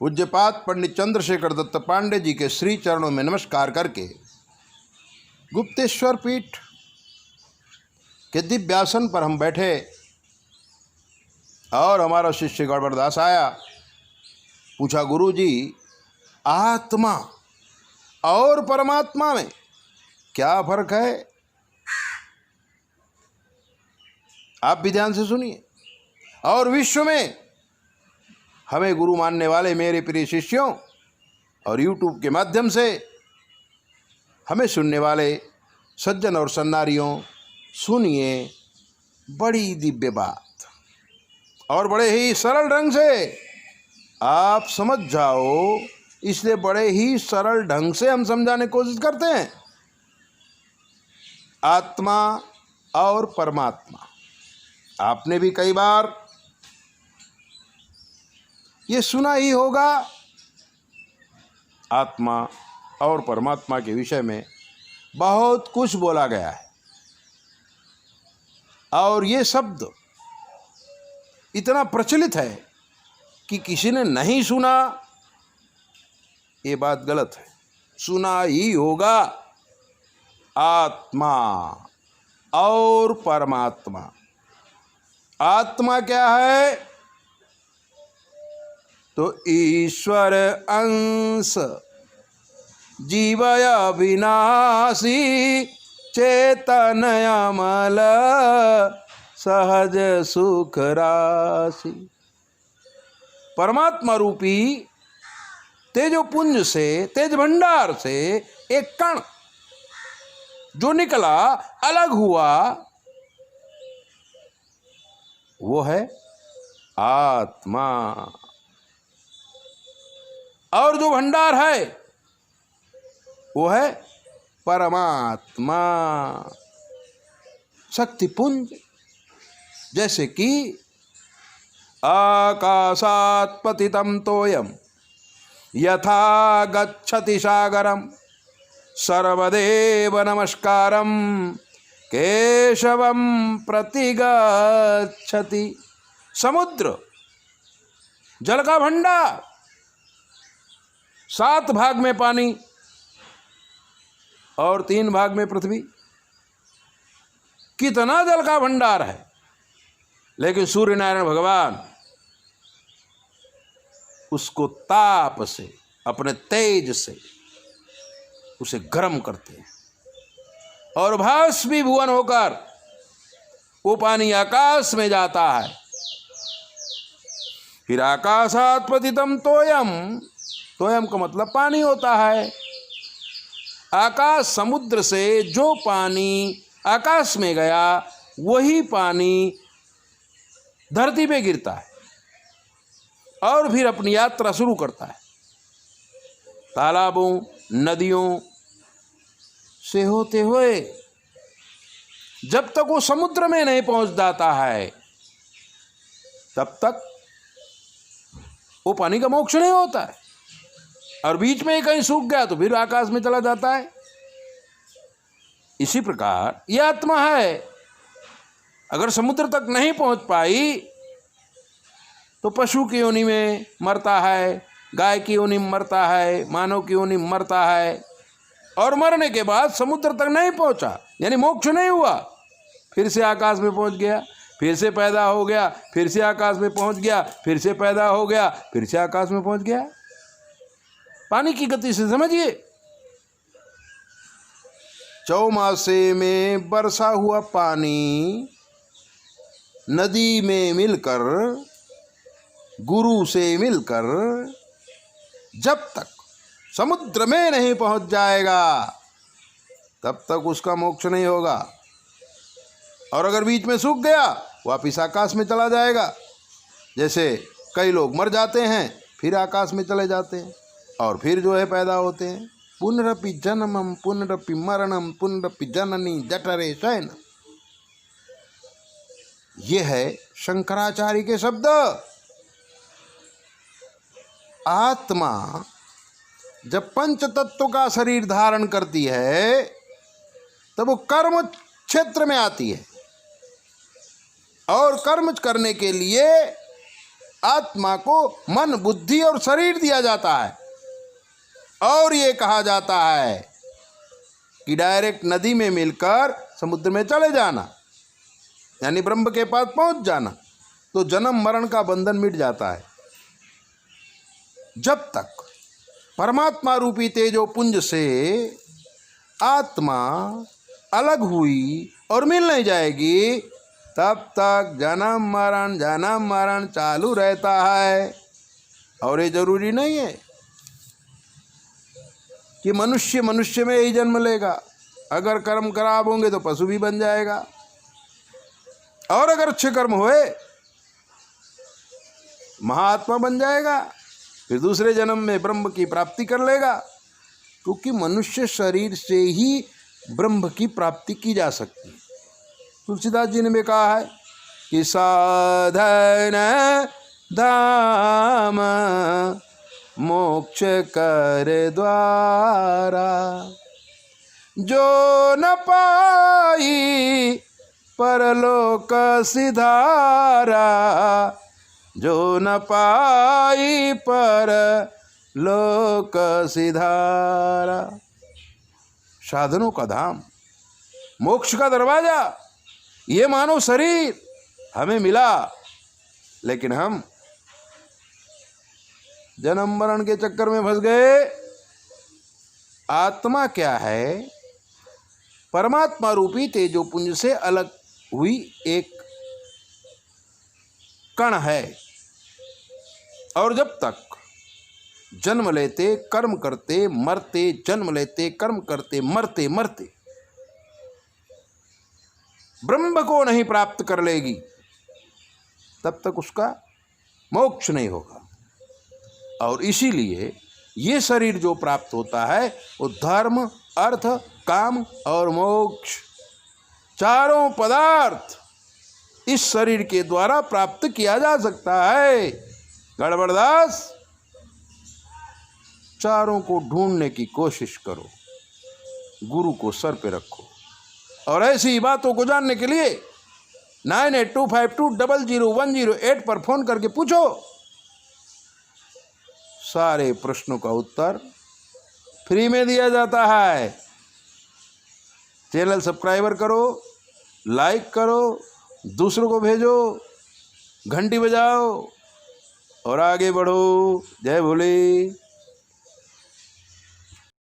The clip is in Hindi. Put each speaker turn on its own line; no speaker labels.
पूज्यपाद पंडित चंद्रशेखर दत्त पांडे जी के श्री चरणों में नमस्कार करके गुप्तेश्वर पीठ के दिव्यासन पर हम बैठे और हमारा शिष्य गड़बड़दास आया। पूछा, गुरु जी, आत्मा और परमात्मा में क्या फर्क है? आप भी ध्यान से सुनिए। और विश्व में हमें गुरु मानने वाले मेरे प्रिय शिष्यों और YouTube के माध्यम से हमें सुनने वाले सज्जन और सन्नारियों, सुनिए बड़ी दिव्य बात और बड़े ही सरल ढंग से आप समझ जाओ, इसलिए बड़े ही सरल ढंग से हम समझाने की कोशिश करते हैं। आत्मा और परमात्मा, आपने भी कई बार ये सुना ही होगा। आत्मा और परमात्मा के विषय में बहुत कुछ बोला गया है और ये शब्द इतना प्रचलित है कि किसी ने नहीं सुना, ये बात गलत है। सुना ही होगा। आत्मा और परमात्मा। आत्मा क्या है? तो ईश्वर अंश, जीवय विनाशी, चेतन अमल, सहज सुख राशि। परमात्मा रूपी तेजोपुंज से, तेज भंडार से एक कण जो निकला, अलग हुआ, वो है आत्मा। और जो भंडार है वो है परमात्मा, शक्तिपुंज। जैसे कि आकाशात् पतितं तोयम यथा गच्छति सागरम, सर्वदेव नमस्कारम केशवम प्रतिगच्छति। समुद्र जल का भंडार, 7 भाग में पानी और 3 भाग में पृथ्वी। कितना जल का भंडार है, लेकिन सूर्य नारायण भगवान उसको ताप से, अपने तेज से उसे गर्म करते हैं और भास्मीभूवन होकर वो पानी आकाश में जाता है। फिर आकाशात् पतितं तोयम, तोयम का मतलब पानी होता है। आकाश, समुद्र से जो पानी आकाश में गया वही पानी धरती पे गिरता है और फिर अपनी यात्रा शुरू करता है। तालाबों, नदियों से होते हुए जब तक वो समुद्र में नहीं पहुंच जाता है, तब तक वो पानी का मोक्ष नहीं होता है। और बीच में ही कहीं सूख गया तो फिर आकाश में चला जाता है। इसी प्रकार यह आत्मा है, अगर समुद्र तक नहीं पहुंच पाई तो पशु की योनि में मरता है, गाय की योनि में मरता है, मानव की योनि में मरता है और मरने के बाद समुद्र तक नहीं पहुंचा, यानी मोक्ष नहीं हुआ, फिर से आकाश में पहुंच गया, फिर से पैदा हो गया, फिर से आकाश में पहुंच गया, फिर से पैदा हो गया, फिर से आकाश में पहुंच गया। पानी की गति से समझिए। चौमासे में बरसा हुआ पानी नदी में मिलकर, गुरु से मिलकर जब तक समुद्र में नहीं पहुंच जाएगा तब तक उसका मोक्ष नहीं होगा। और अगर बीच में सूख गया वापिस आकाश में चला जाएगा। जैसे कई लोग मर जाते हैं फिर आकाश में चले जाते हैं और फिर जो है पैदा होते हैं। पुनरपि जन्मम पुनरपि मरणम पुनरपि जननी जठरे शयन। ये है शंकराचार्य के शब्द। आत्मा जब पंच तत्व का शरीर धारण करती है तब वो कर्म क्षेत्र में आती है और कर्म करने के लिए आत्मा को मन, बुद्धि और शरीर दिया जाता है। और ये कहा जाता है कि डायरेक्ट नदी में मिलकर समुद्र में चले जाना, यानी ब्रह्म के पास पहुंच जाना, तो जन्म मरण का बंधन मिट जाता है। जब तक परमात्मा रूपी तेजोपुंज से आत्मा अलग हुई और मिल नहीं जाएगी, तब तक जन्म मरण चालू रहता है। और ये जरूरी नहीं है कि मनुष्य में ही जन्म लेगा। अगर कर्म खराब होंगे तो पशु भी बन जाएगा, और अगर अच्छे कर्म हुए महात्मा बन जाएगा, फिर दूसरे जन्म में ब्रह्म की प्राप्ति कर लेगा। क्योंकि मनुष्य शरीर से ही ब्रह्म की प्राप्ति की जा सकती है। तुलसीदास जी ने भी कहा है कि साधन धाम मोक्ष कर द्वारा, जो न पाई परलोक सिधारा, जो न पाई परलोक सिधारा। साधनों का धाम, मोक्ष का दरवाजा, ये मानव शरीर हमें मिला, लेकिन हम जन्म मरण के चक्कर में फंस गए। आत्मा क्या है? परमात्मा रूपी तेजोपुंज से अलग हुई एक कण है। और जब तक जन्म लेते कर्म करते मरते, जन्म लेते कर्म करते मरते मरते ब्रह्म को नहीं प्राप्त कर लेगी, तब तक उसका मोक्ष नहीं होगा। और इसीलिए ये शरीर जो प्राप्त होता है वो धर्म, अर्थ, काम और मोक्ष, चारों पदार्थ इस शरीर के द्वारा प्राप्त किया जा सकता है। गड़बड़दास, चारों को ढूंढने की कोशिश करो, गुरु को सर पे रखो, और ऐसी ही बातों को जानने के लिए 9825200108 पर फोन करके पूछो। सारे प्रश्नों का उत्तर फ्री में दिया जाता है। चैनल सब्सक्राइबर करो, लाइक करो, दूसरों को भेजो, घंटी बजाओ और आगे बढ़ो। जय भोले।